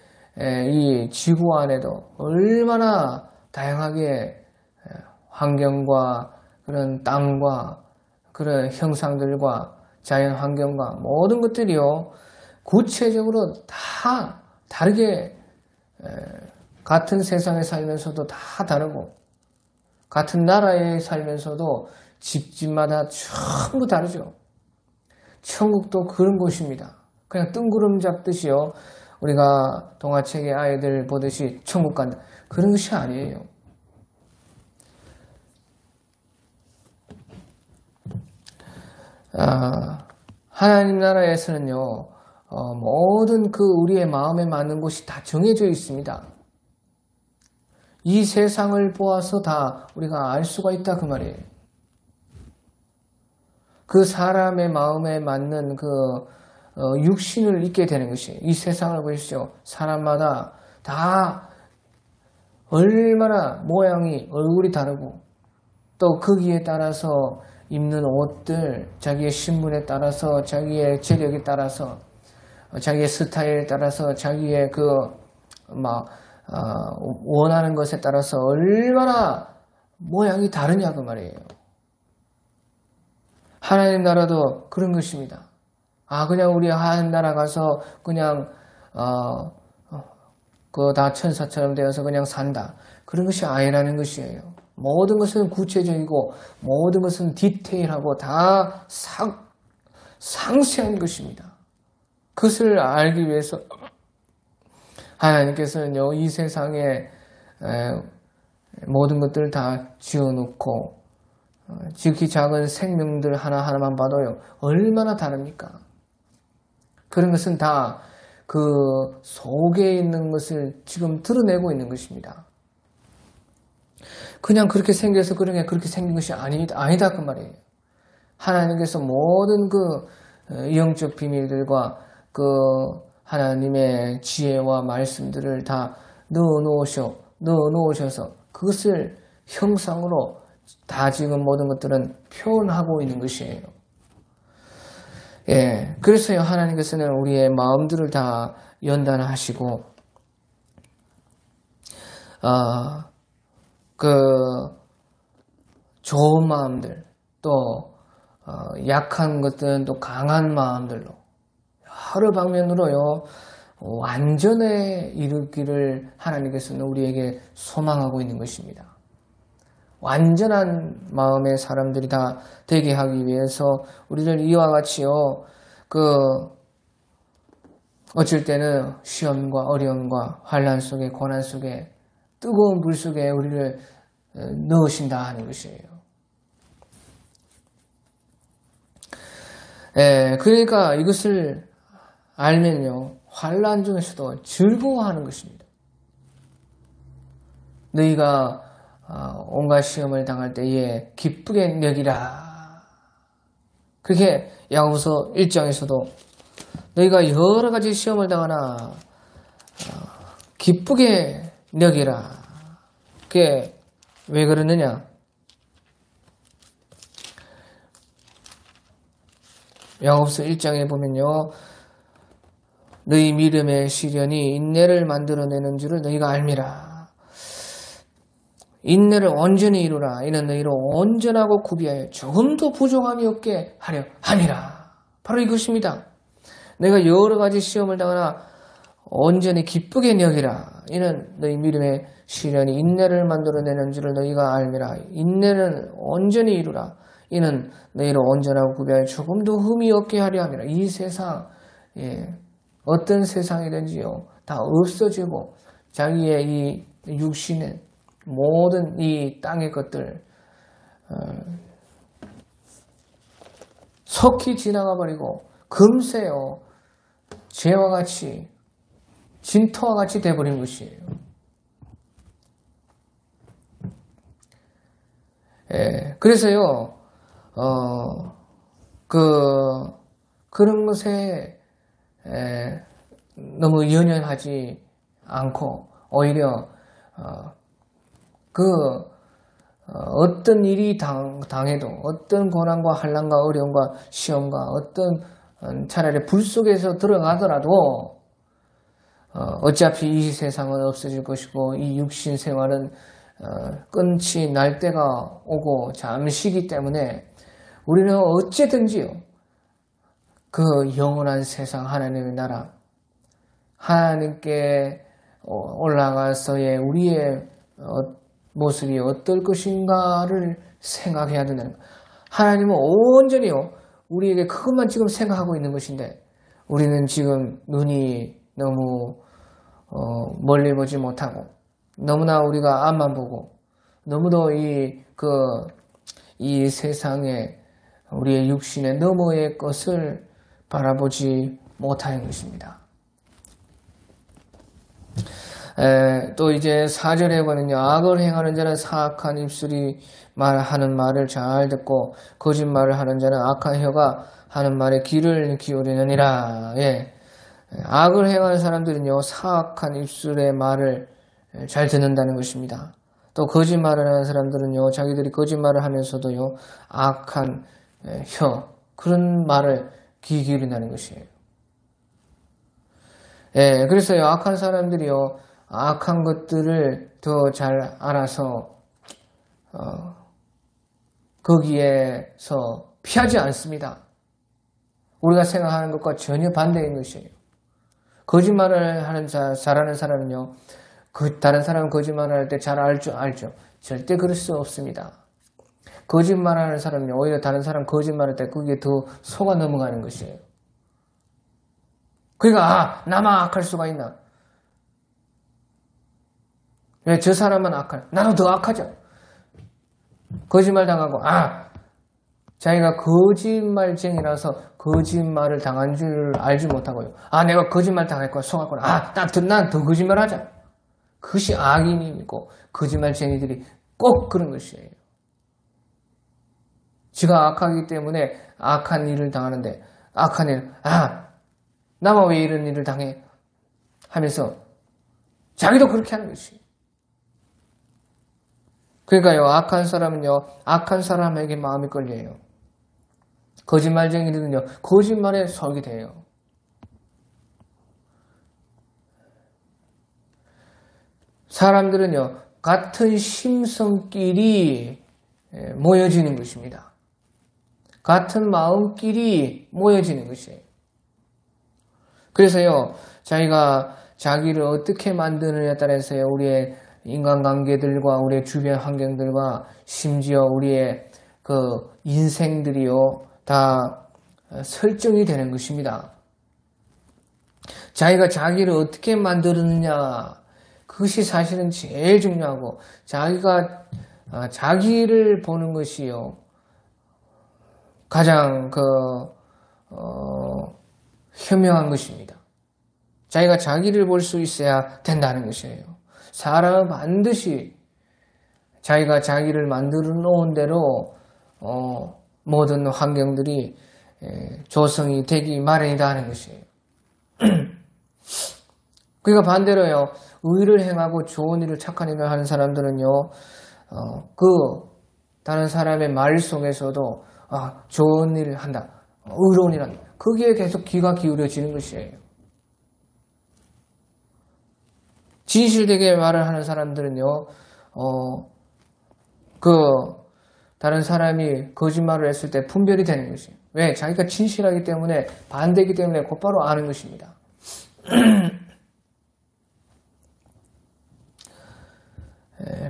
이 지구 안에도 얼마나 다양하게 환경과 그런 땅과 그런 형상들과 자연 환경과 모든 것들이요, 구체적으로 다 다르게, 같은 세상에 살면서도 다 다르고, 같은 나라에 살면서도 집집마다 전부 다르죠. 천국도 그런 곳입니다. 그냥 뜬구름 잡듯이요, 우리가 동화책의 아이들 보듯이 천국 간다, 그런 것이 아니에요. 하나님 나라에서는요, 모든 우리의 마음에 맞는 곳이 다 정해져 있습니다. 이 세상을 보아서 다 우리가 알 수가 있다 그 말이에요. 그 사람의 마음에 맞는 육신을 입게 되는 것이에요. 이 세상을 보십시오. 사람마다 다 얼마나 모양이 얼굴이 다르고 또 거기에 따라서 입는 옷들, 자기의 신분에 따라서 자기의 재력에 따라서 자기의 스타일에 따라서 자기의 원하는 것에 따라서 얼마나 모양이 다르냐 그 말이에요. 하나님 나라도 그런 것입니다. 그냥 우리 하나님 나라 가서 그냥 다 천사처럼 되어서 그냥 산다. 그런 것이 아니라는 것이에요. 모든 것은 구체적이고 모든 것은 디테일하고 다 상세한 것입니다. 그것을 알기 위해서 하나님께서는요, 이 세상에 모든 것들을 다 지어놓고 지극히 작은 생명들 하나하나만 봐도요, 얼마나 다릅니까? 그런 것은 다 그 속에 있는 것을 지금 드러내고 있는 것입니다. 그냥 그렇게 생겨서 그렇게 생긴 것이 아니다 그 말이에요. 하나님께서 모든 그 영적 비밀들과 그 하나님의 지혜와 말씀들을 다 넣어놓으셔서 그것을 형상으로 다 지금 모든 것들은 표현하고 있는 것이에요. 예, 그래서요, 하나님께서는 우리의 마음들을 다 연단하시고, 좋은 마음들, 또, 약한 것들은 또 강한 마음들로, 여러 방면으로요, 완전에 이르기를 하나님께서는 우리에게 소망하고 있는 것입니다. 완전한 마음의 사람들이 다 되게 하기 위해서 우리를 이와 같이요, 어쩔 때는 시험과 어려움과 환난 속에, 고난 속에, 뜨거운 불 속에 우리를 넣으신다 하는 것이에요. 그러니까 이것을 알면요, 환난 중에서도 즐거워하는 것입니다. 너희가 온갖 시험을 당할 때에 기쁘게 여기라. 그렇게 야고보서 1장에서도 너희가 여러 가지 시험을 당하나 기쁘게 여기라. 그게 왜 그러느냐? 야고보서 1장에 보면요, 너희 믿음의 시련이 인내를 만들어내는 줄을 너희가 알미라. 인내를 온전히 이루라. 이는 너희로 온전하고 구비하여 조금도 부족함이 없게 하려 함이라. 바로 이것입니다. 내가 여러 가지 시험을 당하나 온전히 기쁘게 여기라. 이는 너희 믿음의 시련이 인내를 만들어내는 줄을 너희가 알미라. 인내는 온전히 이루라. 이는 너희로 온전하고 구비하여 조금도 흠이 없게 하려 함이라. 이 세상, 어떤 세상이든지요, 다 없어지고 자기의 이 육신의 모든 이 땅의 것들 속히 지나가 버리고 금세요, 죄와 같이 진토와 같이 돼버린 것이에요. 그래서요, 그런 것에 너무 연연하지 않고 오히려 어떤 일이 당해도, 어떤 고난과 환난과 어려움과 시험과 어떤 차라리 불 속에서 들어가더라도 어차피 이 세상은 없어질 것이고 이 육신 생활은 끝이 날 때가 오고 잠시기 때문에 우리는 어쨌든지요, 그 영원한 세상 하나님의 나라, 하나님께 올라가서의 우리의 모습이 어떨 것인가를 생각해야 된다는 거예요. 하나님은 온전히요, 우리에게 그것만 지금 생각하고 있는 것인데 우리는 지금 눈이 너무 멀리 보지 못하고 너무나 우리가 앞만 보고 너무도 이 세상에 우리의 육신의 너머의 것을 바라보지 못하는 것입니다. 또 이제 4절에 보면요, 악을 행하는 자는 사악한 입술이 말하는 말을 잘 듣고 거짓말을 하는 자는 악한 혀가 하는 말에 귀를 기울이느니라. 악을 행하는 사람들은요, 사악한 입술의 말을 잘 듣는다는 것입니다. 또 거짓말을 하는 사람들은요, 자기들이 거짓말을 하면서도요, 악한 그런 말을 귀 기울인다는 것이에요. 예, 그래서요, 악한 사람들이요, 악한 것들을 더 잘 알아서, 거기에서 피하지 않습니다. 우리가 생각하는 것과 전혀 반대인 것이에요. 거짓말을 잘하는 사람은요, 다른 사람 거짓말을 할 때 잘 알죠. 절대 그럴 수 없습니다. 거짓말하는 사람은요, 오히려 다른 사람 거짓말할 때 그게 더 속아 넘어가는 것이에요. 그러니까 나만 악할 수가 있나? 왜 저 사람만 악할? 나도 더 악하죠. 거짓말 당하고 자기가 거짓말쟁이라서 거짓말을 당한 줄 알지 못하고요. 내가 거짓말 당할 거야 속았구나. 난 더 거짓말하자. 그것이 악인이고 거짓말쟁이들이 꼭 그런 것이에요. 지가 악하기 때문에 악한 일을 당하는데 악한 일, 나만 왜 이런 일을 당해? 하면서 자기도 그렇게 하는 것이에요. 그러니까요, 악한 사람은요, 악한 사람에게 마음이 끌려요. 거짓말쟁이들은요, 거짓말에 속이 돼요. 사람들은요, 같은 심성끼리 모여지는 것입니다. 같은 마음끼리 모여지는 것이에요. 그래서요, 자기가 자기를 어떻게 만드느냐에 따라서요, 우리의 인간관계들과 우리의 주변 환경들과 심지어 우리의 그 인생들이요, 다 설정이 되는 것입니다. 자기가 자기를 어떻게 만드느냐, 그것이 사실은 제일 중요하고, 자기가 자기를 보는 것이요, 가장 현명한 것입니다. 자기가 자기를 볼 수 있어야 된다는 것이에요. 사람은 반드시 자기가 자기를 만들어 놓은 대로 모든 환경들이 조성이 되기 마련이다 하는 것이에요. 그러니까 반대로요, 의를 행하고 좋은 일을 착한 일을 하는 사람들은요, 다른 사람의 말 속에서도 좋은 일을 한다, 의로운 일을 한다, 거기에 계속 귀가 기울여지는 것이에요. 진실되게 말을 하는 사람들은요, 다른 사람이 거짓말을 했을 때 분별이 되는 것이에요. 왜? 자기가 진실하기 때문에, 반대이기 때문에 곧바로 아는 것입니다.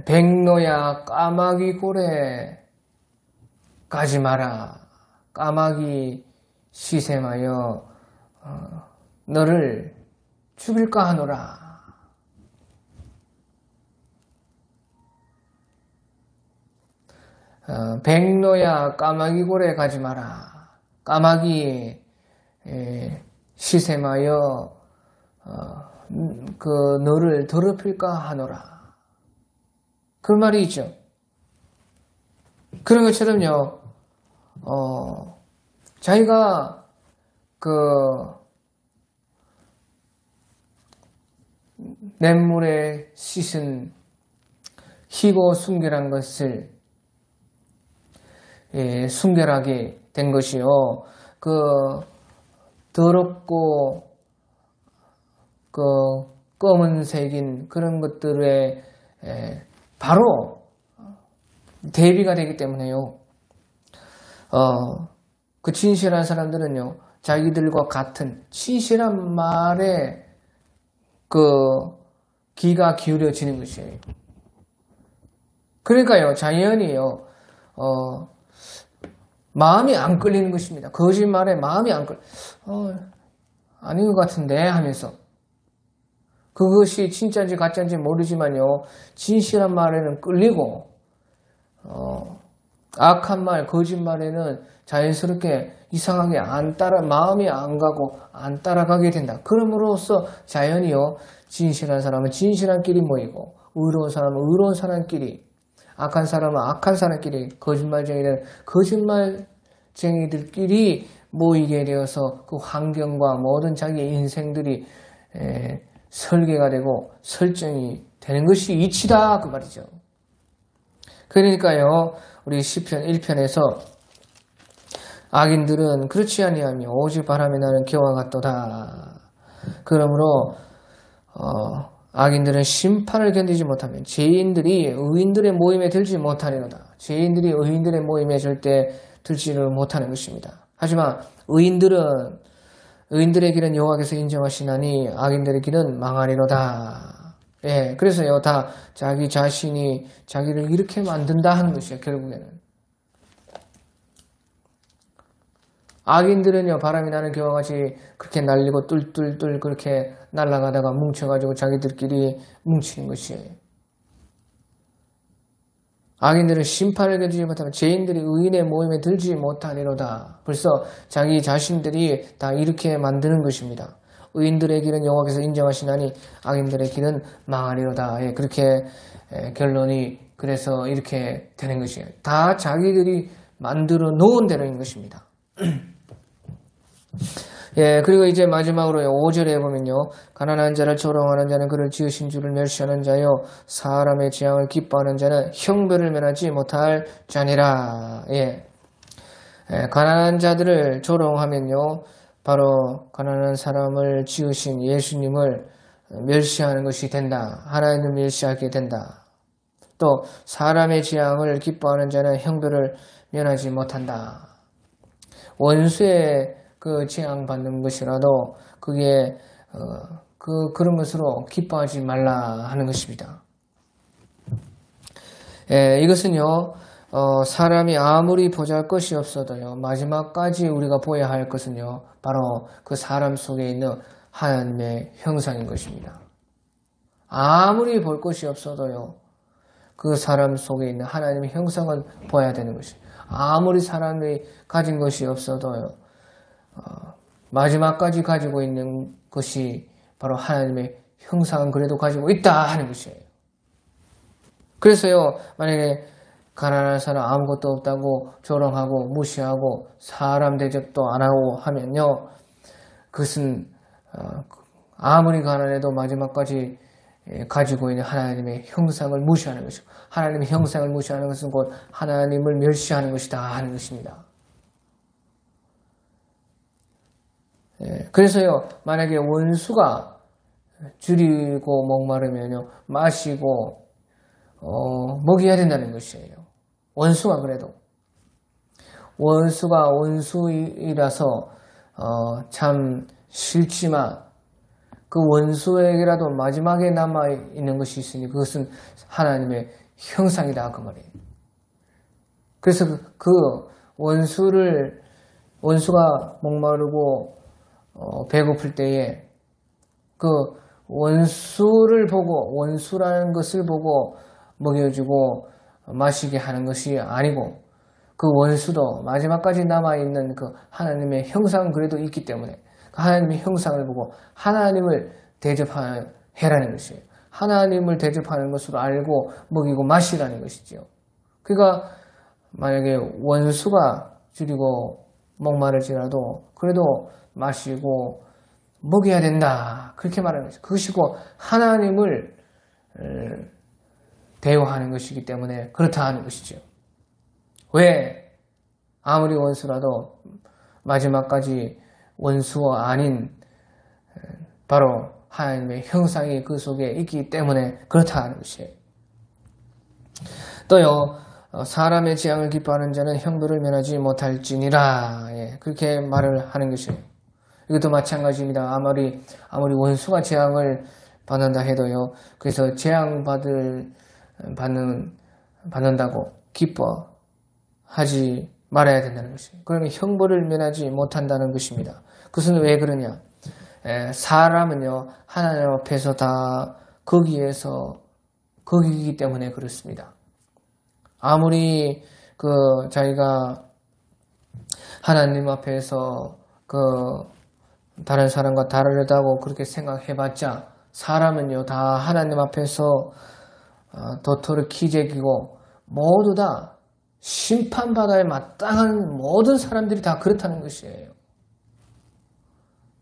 백노야 까마귀 고래 가지 마라. 까마귀 시샘하여 너를 죽일까 하노라. 백노야 까마귀 고래 가지 마라. 까마귀 시샘하여 너를 더럽힐까 하노라. 그 말이 있죠. 그런 것처럼요, 자기가 냇물에 씻은 희고 순결한 것을 순결하게 된 것이요, 더럽고 검은색인 그런 것들에 바로 대비가 되기 때문에요. 그 진실한 사람들은요, 자기들과 같은 진실한 말에 귀가 기울여지는 것이에요. 그러니까요, 자연이요, 마음이 안 끌리는 것입니다. 거짓말에 마음이 안 아닌 것 같은데 하면서. 그것이 진짜인지 가짜인지 모르지만요, 진실한 말에는 끌리고, 악한 말, 거짓말에는 자연스럽게 이상하게 마음이 안 가고 안 따라가게 된다. 그럼으로써 자연이요, 진실한 사람은 진실한 끼리 모이고, 의로운 사람은 의로운 사람끼리, 악한 사람은 악한 사람끼리, 거짓말쟁이들끼리 모이게 되어서 그 환경과 모든 자기의 인생들이 설계가 되고 설정이 되는 것이 이치다 그 말이죠. 그러니까요, 우리 시편 1편에서 악인들은 그렇지 아니하며 오직 바람이 나는 겨와 같도다. 그러므로 악인들은 심판을 견디지 못하면 죄인들이 의인들의 모임에 들지 못하리로다. 죄인들이 의인들의 모임에 절대 들지를 못하는 것입니다. 하지만 의인들의 길은 여호와께서 인정하시나니 악인들의 길은 망하리로다. 예, 그래서요, 다 자기 자신이 자기를 이렇게 만든다 하는 것이에요, 결국에는. 악인들은요, 바람이 나는 겨와 같이 그렇게 날리고 뚫뚫뚫 그렇게 날아가다가 뭉쳐가지고 자기들끼리 뭉치는 것이에요. 악인들은 심판을 견디지 못하면 죄인들이 의인의 모임에 들지 못하리로다. 벌써 자기 자신들이 다 이렇게 만드는 것입니다. 의인들의 길은 여호와께서 인정하시나니 악인들의 길은 망하리로다. 예, 그렇게 결론이 그래서 이렇게 되는 것이에요. 다 자기들이 만들어 놓은 대로인 것입니다. 예, 그리고 이제 마지막으로 5절에 보면요. 가난한 자를 조롱하는 자는 그를 지으신 줄을 멸시하는 자요. 사람의 재앙을 기뻐하는 자는 형벌을 면하지 못할 자니라. 예. 가난한 자들을 조롱하면요. 바로 가난한 사람을 지으신 예수님을 멸시하는 것이 된다. 하나님을 멸시하게 된다. 또 사람의 재앙을 기뻐하는 자는 형벌을 면하지 못한다. 원수의 그 재앙받는 것이라도 그게 그런 것으로 기뻐하지 말라 하는 것입니다. 이것은요, 사람이 아무리 보잘것이 없어도요, 마지막까지 우리가 보아야 할 것은요, 바로 그 사람 속에 있는 하나님의 형상인 것입니다. 아무리 볼 것이 없어도요, 그 사람 속에 있는 하나님의 형상을 보아야 되는 것입니다. 아무리 사람이 가진 것이 없어도요, 마지막까지 가지고 있는 것이 바로 하나님의 형상은 그래도 가지고 있다 하는 것이에요. 그래서요, 만약에 가난한 사람 아무것도 없다고 조롱하고 무시하고 사람 대접도 안 하고 하면요, 그것은 아무리 가난해도 마지막까지 가지고 있는 하나님의 형상을 무시하는 것이고, 하나님의 형상을 무시하는 것은 곧 하나님을 멸시하는 것이다 하는 것입니다. 그래서요, 만약에 원수가 줄이고 목마르면요, 마시고 먹여야 된다는 것이에요. 원수가 그래도 원수가 원수이라서 참 싫지만 그 원수에게라도 마지막에 남아있는 것이 있으니 그것은 하나님의 형상이다 그 말이에요. 그래서 그 원수가 목마르고 배고플 때에 그 원수를 보고 원수라는 것을 보고 먹여주고 마시게 하는 것이 아니고 그 원수도 마지막까지 남아있는 그 하나님의 형상은 그래도 있기 때문에 그 하나님의 형상을 보고 하나님을 대접해라는 것이에요. 하나님을 대접하는 것으로 알고 먹이고 마시라는 것이죠. 그러니까 만약에 원수가 줄이고 목마를지라도 그래도 마시고 먹여야 된다. 그렇게 말하는 것이죠. 그것이고 하나님을 대우하는 것이기 때문에 그렇다 하는 것이죠. 왜? 아무리 원수라도 마지막까지 원수가 아닌 바로 하나님의 형상이 그 속에 있기 때문에 그렇다 하는 것이에요. 또요, 사람의 재앙을 기뻐하는 자는 형벌을 면하지 못할지니라. 예, 그렇게 말을 하는 것이에요. 이것도 마찬가지입니다. 아무리 원수가 재앙을 받는다 해도요, 그래서 받는다고 기뻐하지 말아야 된다는 것이에요. 그러면 형벌을 면하지 못한다는 것입니다. 그것은 왜 그러냐? 사람은요, 하나님 앞에서 다 거기이기 때문에 그렇습니다. 아무리 자기가 하나님 앞에서 다른 사람과 다르다고 그렇게 생각해봤자 사람은요, 다 하나님 앞에서 도토리 키재기고 모두 다 심판받아야 마땅한 모든 사람들이 다 그렇다는 것이에요.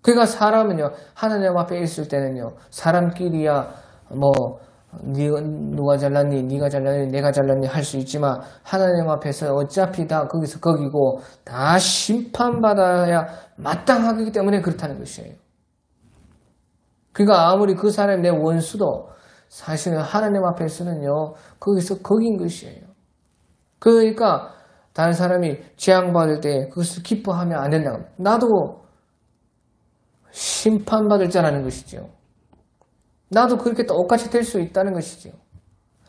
그러니까 사람은요, 하나님 앞에 있을 때는요, 사람끼리야 누가 잘났니, 네가 잘났니, 내가 잘났니 할 수 있지만 하나님 앞에서 어차피 다 거기서 거기고 다 심판받아야 마땅하기 때문에 그렇다는 것이에요. 그러니까 아무리 그 사람이 내 원수도 사실은 하나님 앞에서는요 거기서 거긴 것이에요. 그러니까 다른 사람이 재앙받을 때 그것을 기뻐하면 안 된다고 합니다. 나도 심판받을 자라는 것이죠. 나도 그렇게 똑같이 될 수 있다는 것이죠.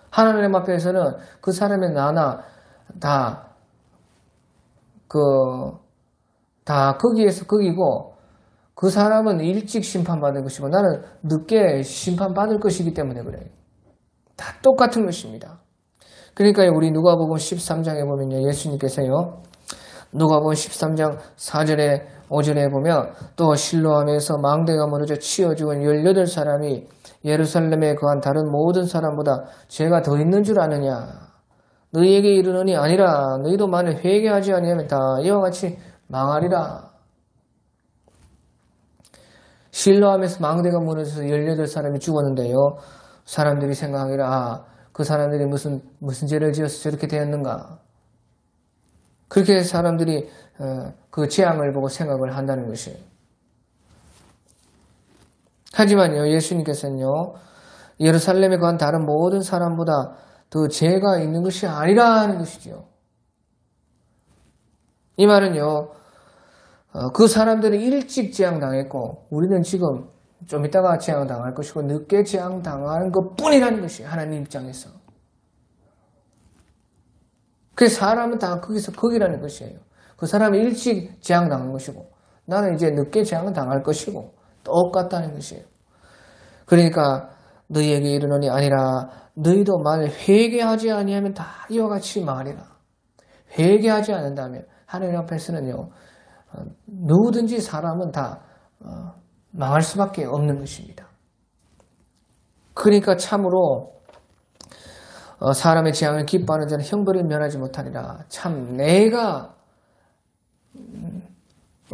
하나님 앞에서는 그 사람의 나나 다 거기에서 거기고 그 사람은 일찍 심판받을 것이고 나는 늦게 심판받을 것이기 때문에 그래요. 다 똑같은 것입니다. 그러니까 우리 누가복음 13장에 보면요. 예수님께서요. 누가복음 13장 4절에 5절에 보면 또 실로암에서 망대가 무너져 치어 죽은 18사람이 예루살렘에 거한 다른 모든 사람보다 죄가 더 있는 줄 아느냐. 너희에게 이르노니 아니라 너희도 만일 회개하지 아니하면 다 이와 같이 망하리라. 실로암에서 망대가 무너져서 18사람이 죽었는데요. 사람들이 생각하기를 그 사람들이 무슨 죄를 지어서 저렇게 되었는가. 그렇게 사람들이 그 재앙을 보고 생각을 한다는 것이에요. 하지만요, 예수님께서는요, 예루살렘에 거한 다른 모든 사람보다 더 죄가 있는 것이 아니라 하는 것이죠. 이 말은요, 그 사람들은 일찍 재앙당했고, 우리는 지금 좀 이따가 재앙당할 것이고, 늦게 재앙당하는 것 뿐이라는 것이에요. 하나님 입장에서. 그 사람은 다 거기서 거기라는 것이에요. 그 사람은 일찍 재앙당한 것이고, 나는 이제 늦게 재앙당할 것이고, 똑같다는 것이에요. 그러니까 너희에게 이르노니 아니라 너희도 만일 회개하지 아니하면 다 이와 같이 말이라. 회개하지 않는다면 하나님 앞에서는요. 누구든지 사람은 다 망할 수밖에 없는 것입니다. 그러니까 참으로 사람의 재앙을 기뻐하는 자는 형벌을 면하지 못하리라. 참 내가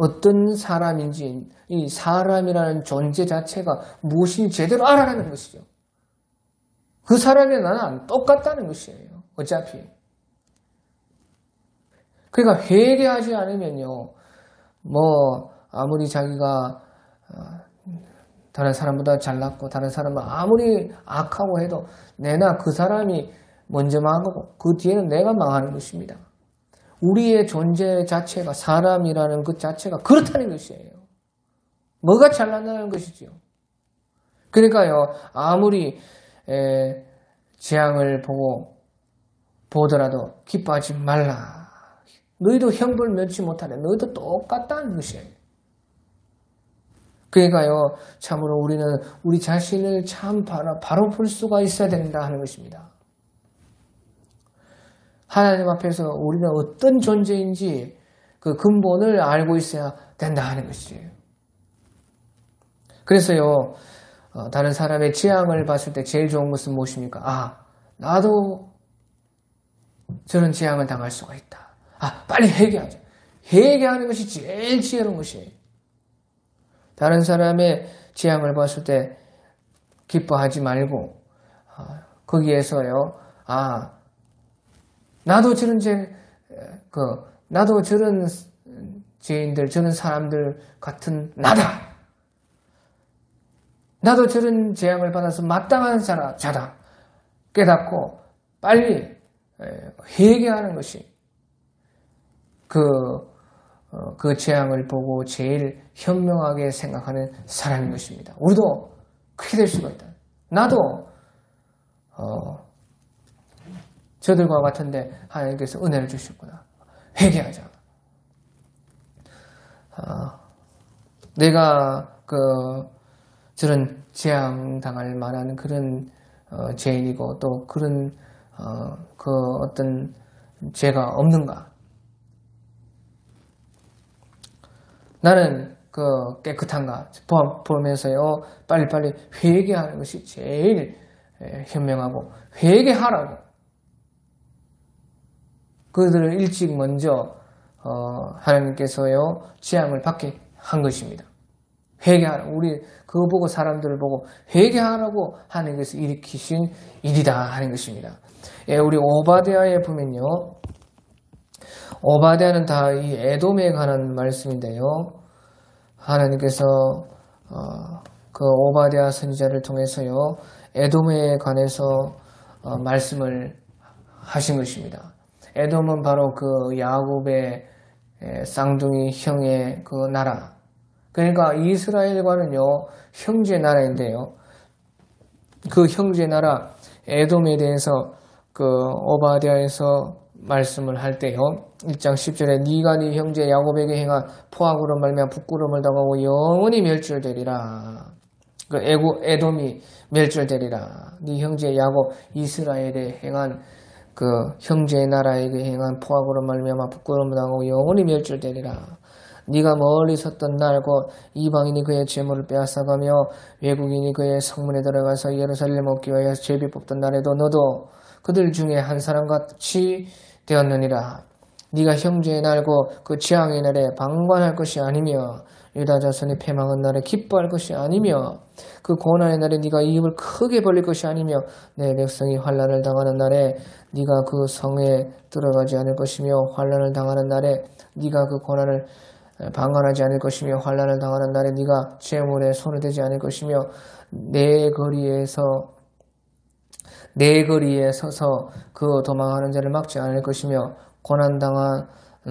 어떤 사람인지 이 사람이라는 존재 자체가 무엇인지 제대로 알아내는 것이죠. 그 사람이 나는 똑같다는 것이에요. 어차피. 그러니까 회개하지 않으면요. 아무리 자기가 다른 사람보다 잘났고 다른 사람은 아무리 악하고 해도 내나 그 사람이 먼저 망하고 그 뒤에는 내가 망하는 것입니다. 우리의 존재 자체가 사람이라는 것 자체가 그렇다는 것이에요. 뭐가 잘난다는 것이지요. 그러니까요. 아무리 재앙을 보더라도 기뻐하지 말라. 너희도 형벌 면치 못하네. 너희도 똑같다는 것이에요. 그러니까요. 참으로 우리는 우리 자신을 참 바로 볼 수가 있어야 된다 하는 것입니다. 하나님 앞에서 우리는 어떤 존재인지 그 근본을 알고 있어야 된다 하는 것이에요. 그래서요, 다른 사람의 재앙을 봤을 때 제일 좋은 것은 무엇입니까? 나도 저런 재앙을 당할 수가 있다. 빨리 회개하자. 회개하는 것이 제일 지혜로운 것이에요. 다른 사람의 재앙을 봤을 때 기뻐하지 말고, 거기에서요, 나도 저런 나도 저런 죄인들, 저런 사람들 같은 나다. 나도 저런 재앙을 받아서 마땅한 자다. 깨닫고 빨리 회개하는 것이 그 재앙을 보고 제일 현명하게 생각하는 사람인 것입니다. 우리도 그렇게 될 수가 있다. 나도 저들과 같은데 하나님께서 은혜를 주셨구나. 회개하자. 내가 저런 재앙 당할 만한 그런 죄인이고 또 그런 어떤 죄가 없는가? 나는 깨끗한가? 보면서요 빨리빨리 회개하는 것이 제일 현명하고 회개하라고. 그들을 일찍 먼저 하나님께서요 재앙을 받게 한 것입니다. 회개하라. 우리 그거 보고 사람들을 보고 회개하라고 하는 것을 일으키신 일이다 하는 것입니다. 예, 우리 오바댜에 보면요. 오바댜는 다 이 에돔에 관한 말씀인데요. 하나님께서 그 오바댜 선지자를 통해서요. 에돔에 관해서 말씀을 하신 것입니다. 에돔은 바로 그 야곱의 쌍둥이 형의 그 나라. 그러니까 이스라엘과는요, 형제 나라인데요. 그 형제 나라 에돔에 대해서 그 오바댜에서 말씀을 할 때요. 1장 10절에 네가 네 형제 야곱에게 행한 포악으로 말미암아 부끄러움을 당하고 영원히 멸절되리라. 그 에돔이 멸절되리라. 네 형제 야곱 이스라엘에 행한 그 형제 나라에게 행한 포악으로 말미암아 부끄러움을 당하고 영원히 멸절되리라. 네가 멀리 섰던 날 곧 이방인이 그의 재물을 빼앗아가며 외국인이 그의 성문에 들어가서 예루살렘 얻기 위하여 제비 뽑던 날에도 너도 그들 중에 한 사람같이 되었느니라. 네가 형제의 날고 그 재앙의 날에 방관할 것이 아니며 유다 자손이 패망한 날에 기뻐할 것이 아니며 그 고난의 날에 네가 입을 크게 벌릴 것이 아니며 내 백성이 환난을 당하는 날에 네가 그 성에 들어가지 않을 것이며 환난을 당하는 날에 네가 그 고난을 방관하지 않을 것이며 환난을 당하는 날에 네가 재물에 손을 대지 않을 것이며 내 거리에 서서 그 도망하는 자를 막지 않을 것이며 고난 당한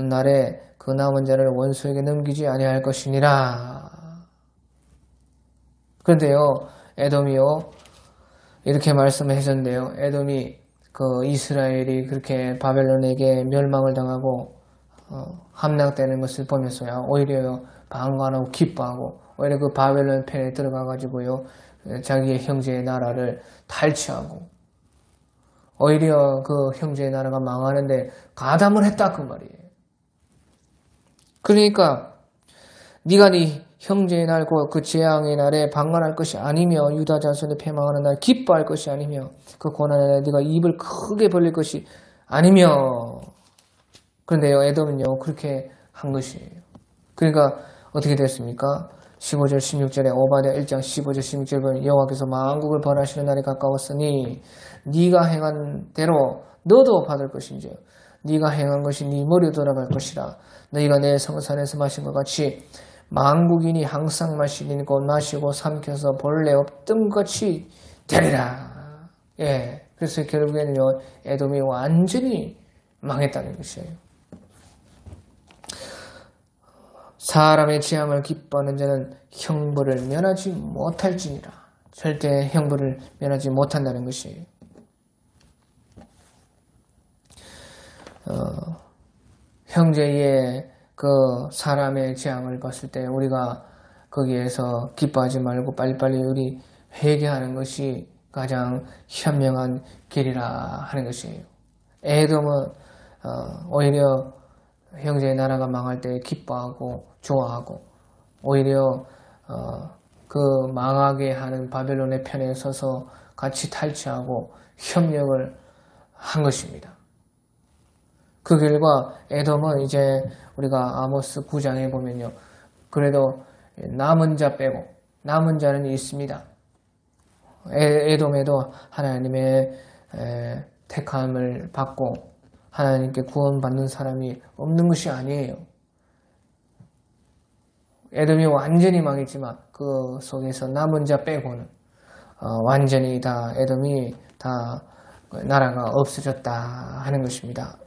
날에 그 남은 자를 원수에게 넘기지 아니할 것이니라. 그런데요, 에돔이요 이렇게 말씀하셨는데요. 에돔이 그 이스라엘이 그렇게 바벨론에게 멸망을 당하고 함락되는 것을 보면서요, 오히려 방관하고 기뻐하고 오히려 그 바벨론 편에 들어가 가지고요 자기의 형제의 나라를 탈취하고 오히려 그 형제의 나라가 망하는데 가담을 했다 그 말이에요. 그러니까 네가 네 형제의 날고 그 재앙의 날에 방관할 것이 아니며 유다 자손이 패망하는 날 기뻐할 것이 아니며 그 고난의 날에 네가 입을 크게 벌릴 것이 아니며. 그런데요, 에돔은요 그렇게 한 것이에요. 그러니까 어떻게 됐습니까? 15절 16절에 오바댜 1장 15절 16절 보면 여호와께서 만국을 벌하시는 날이 가까웠으니 네가 행한 대로 너도 받을 것인지 네가 행한 것이 네 머리에 돌아갈 것이라. 너희가 내 성산에서 마신 것 같이 만국인이 항상 마시는 것 마시고 삼켜서 본래 없던 것 같이 되리라. 예, 그래서 결국에는요 에돔이 완전히 망했다는 것이에요. 사람의 재앙을 기뻐하는 자는 형벌을 면하지 못할지니라. 절대 형벌을 면하지 못한다는 것이에요. 형제의 그 사람의 재앙을 봤을 때 우리가 거기에서 기뻐하지 말고 빨리빨리 우리 회개하는 것이 가장 현명한 길이라 하는 것이에요. 에돔은 오히려 형제의 나라가 망할 때 기뻐하고 좋아하고 오히려 그 망하게 하는 바벨론의 편에 서서 같이 탈취하고 협력을 한 것입니다. 그 결과 에돔은 이제 우리가 아모스 9장에 보면요. 그래도 남은 자 빼고 남은 자는 있습니다. 에돔에도 하나님의 택함을 받고 하나님께 구원받는 사람이 없는 것이 아니에요. 에돔이 완전히 망했지만 그 속에서 남은 자 빼고는 완전히 다 에돔이 다 나라가 없어졌다 하는 것입니다.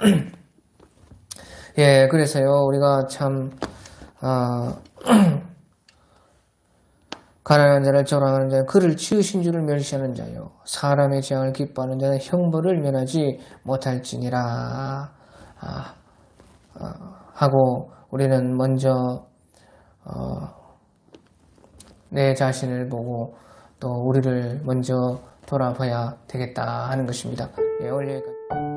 예, 그래서요 우리가 참 가난한 자를 조롱하는 자는 그를 지으신 줄을 멸시하는 자요 사람의 재앙을 기뻐하는 자는 형벌을 면하지 못할지니라 하고 우리는 먼저 내 자신을 보고 또 우리를 먼저 돌아봐야 되겠다 하는 것입니다. 예, 오늘 여기까지.